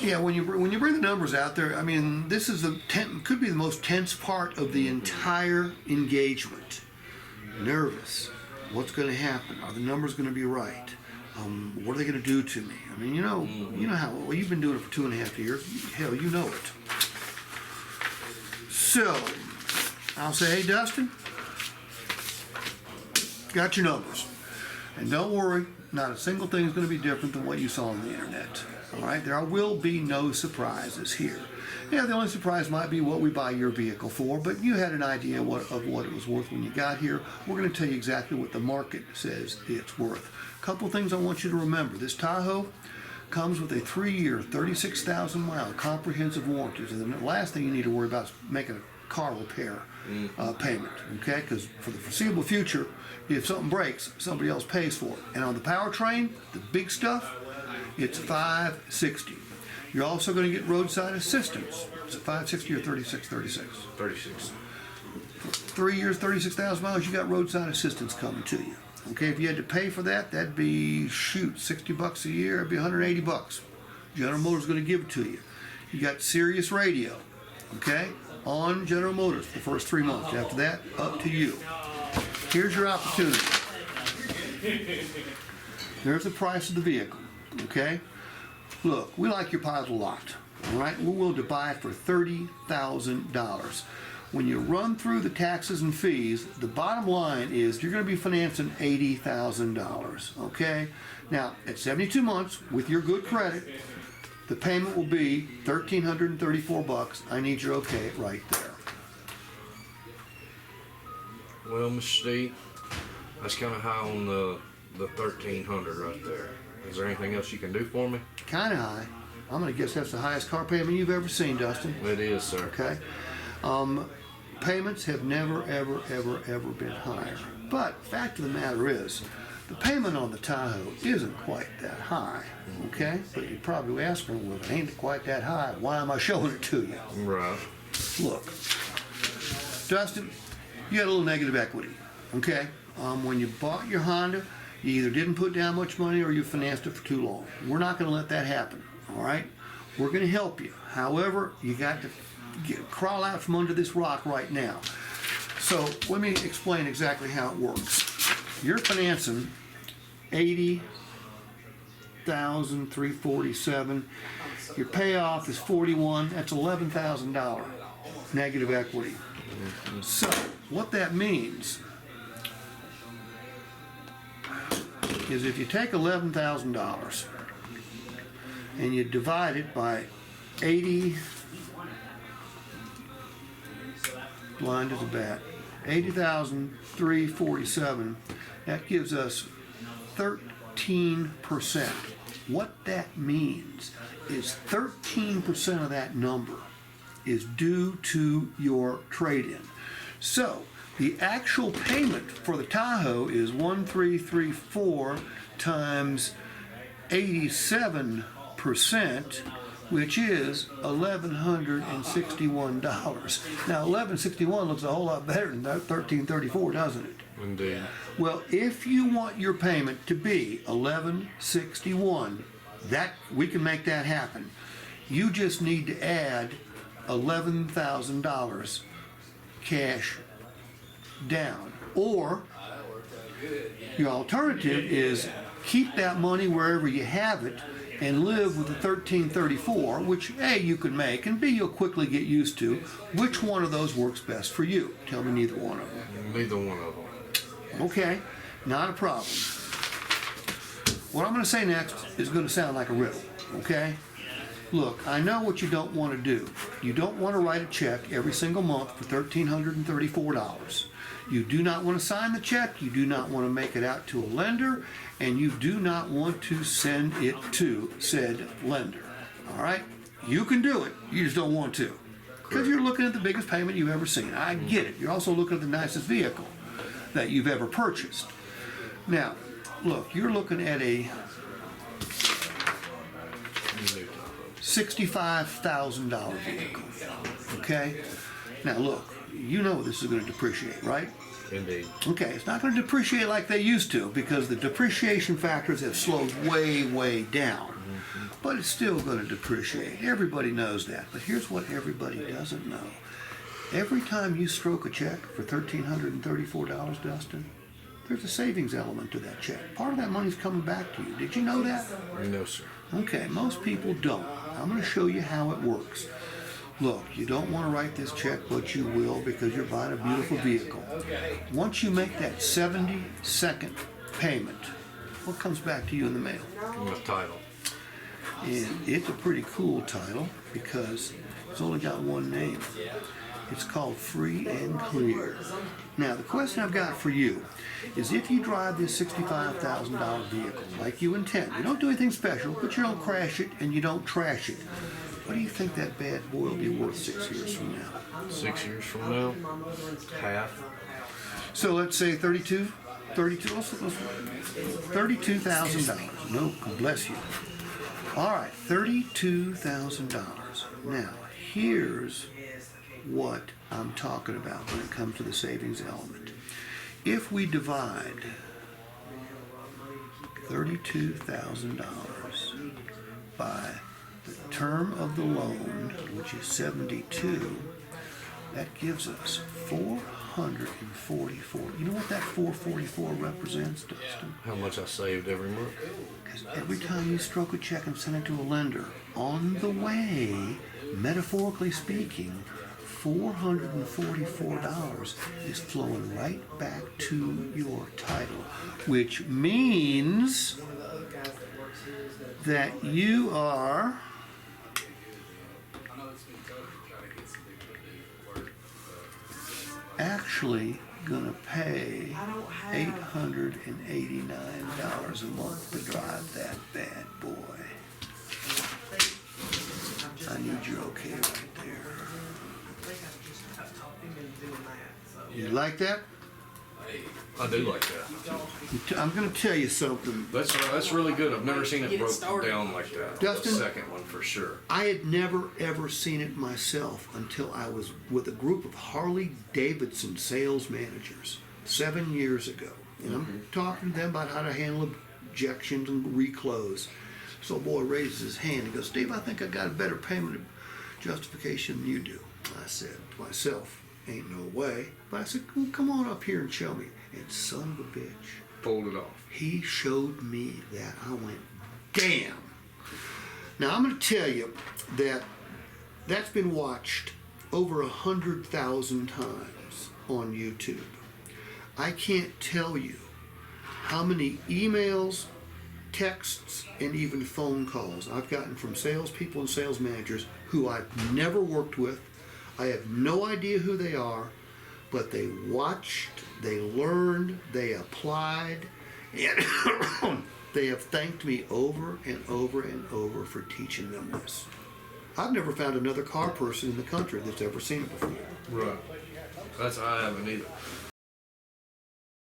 Yeah, when you bring the numbers out there, I mean, this is could be the most tense part of the entire engagement. Nervous. What's going to happen? Are the numbers going to be right? What are they going to do to me? I mean, you know how well you've been doing it for 2.5 years. Hell, you know it. So, I'll say, hey, Dustin, got your numbers, and don't worry, not a single thing is going to be different than what you saw on the internet. All right, there will be no surprises here. Yeah, the only surprise might be what we buy your vehicle for, but you had an idea of what it was worth when you got here. We're going to tell you exactly what the market says it's worth. A couple things I want you to remember. This Tahoe comes with a 3-year, 36,000-mile comprehensive warranty. So the last thing you need to worry about is making a car repair payment, okay? Because for the foreseeable future, if something breaks, somebody else pays for it. And on the powertrain, the big stuff, it's $560. You're also going to get roadside assistance. Is it $560 or $36.36? 36. 3 years, 36,000 miles, you got roadside assistance coming to you. Okay, if you had to pay for that, that'd be, $60 a year, it'd be $180. General Motors is going to give it to you. You got Sirius Radio, okay, on General Motors for the first 3 months. After that, up to you. Here's your opportunity. There's the price of the vehicle, okay? Look, we like your piles a lot, all right? We're willing to buy it for $30,000. When you run through the taxes and fees, the bottom line is you're going to be financing $80,000, okay? Now, at 72 months, with your good credit, the payment will be $1,334. I need your okay right there. Well, Mr. Steve, that's kind of high on the 1,300 right there. Is there anything else you can do for me? Kind of high. I'm going to guess that's the highest car payment you've ever seen, Dustin. It is, sir. Okay. Payments have never, ever, ever, ever been higher. But fact of the matter is, the payment on the Tahoe isn't quite that high. Okay? But you're probably asking, well, if it ain't quite that high, why am I showing it to you? Right. Look, Dustin, you had a little negative equity. Okay? When you bought your Honda, you either didn't put down much money or you financed it for too long. We're not going to let that happen, all right? We're going to help you. However, you got to crawl out from under this rock right now. So let me explain exactly how it works. You're financing $80,347. Your payoff is $41. That's $11,000 negative equity. So what that means is if you take $11,000 and you divide it by 80, blind as a bat, 80,347, that gives us 13%. What that means is 13% of that number is due to your trade-in. So the actual payment for the Tahoe is 1,334 times 87%, which is $1,161. Now, $1,161 looks a whole lot better than that $1,334, doesn't it? Indeed. Well, if you want your payment to be $1,161, that we can make that happen. You just need to add $11,000 cash down. Or your alternative is keep that money wherever you have it and live with the $1,334, which A, you can make, and B, you'll quickly get used to. Which one of those works best for you? Tell me neither one of them. Neither one of them. Okay, not a problem. What I'm going to say next is going to sound like a riddle, okay? Look, I know what you don't want to do. You don't want to write a check every single month for $1,334. You do not want to sign the check, you do not want to make it out to a lender, and you do not want to send it to said lender. All right? You can do it, you just don't want to. Because you're looking at the biggest payment you've ever seen. I get it. You're also looking at the nicest vehicle that you've ever purchased. Now, look, you're looking at a $65,000 vehicle. Okay? Now, look, you know this is going to depreciate, right? Indeed. Okay, it's not going to depreciate like they used to because the depreciation factors have slowed way, way down. but it's still going to depreciate. Everybody knows that. But here's what everybody doesn't know. Every time you stroke a check for $1,334, Dustin, there's a savings element to that check. Part of that money's coming back to you. Did you know that? No, sir. Okay, most people don't. I'm going to show you how it works. Look, you don't want to write this check, but you will because you're buying a beautiful vehicle. Once you make that 72nd payment, what comes back to you in the mail? The title. And it's a pretty cool title because it's only got one name. It's called Free and Clear. Now, the question I've got for you is if you drive this $65,000 vehicle like you intend, you don't do anything special, but you don't crash it and you don't trash it, what do you think that bad boy will be worth 6 years from now? 6 years from now, half. So let's say $32,000. No, bless you. All right, $32,000. Now, here's what I'm talking about when it comes to the savings element. If we divide $32,000 by the term of the loan, which is 72, that gives us 444. You know what that 444 represents, Dustin? How much I saved every month. Because every time you stroke a check and send it to a lender, on the way, metaphorically speaking, $444 is flowing right back to your title, which means that you are actually going to pay $889 a month to drive that bad boy. I need your okay right there. You like that? I do like that. I'm going to tell you something. That's really good. I've never seen it broken down like that. Dustin? The second one for sure. I had never ever seen it myself until I was with a group of Harley Davidson sales managers 7 years ago. And I'm talking to them about how to handle objections and reclose. So a boy raises his hand and goes, "Steve, I think I got a better payment justification than you do." I said to myself, "Ain't no way." But I said, "Well, come on up here and show me." And son of a bitch, Pulled it off. he showed me that. I went, damn. Now I'm going to tell you that that's been watched over 100,000 times on YouTube. I can't tell you how many emails, texts, and even phone calls I've gotten from salespeople and sales managers who I've never worked with. I have no idea who they are, but they watched, they learned, they applied, and they have thanked me over and over and over for teaching them this. I've never found another car person in the country that's ever seen it before. Right. I haven't either.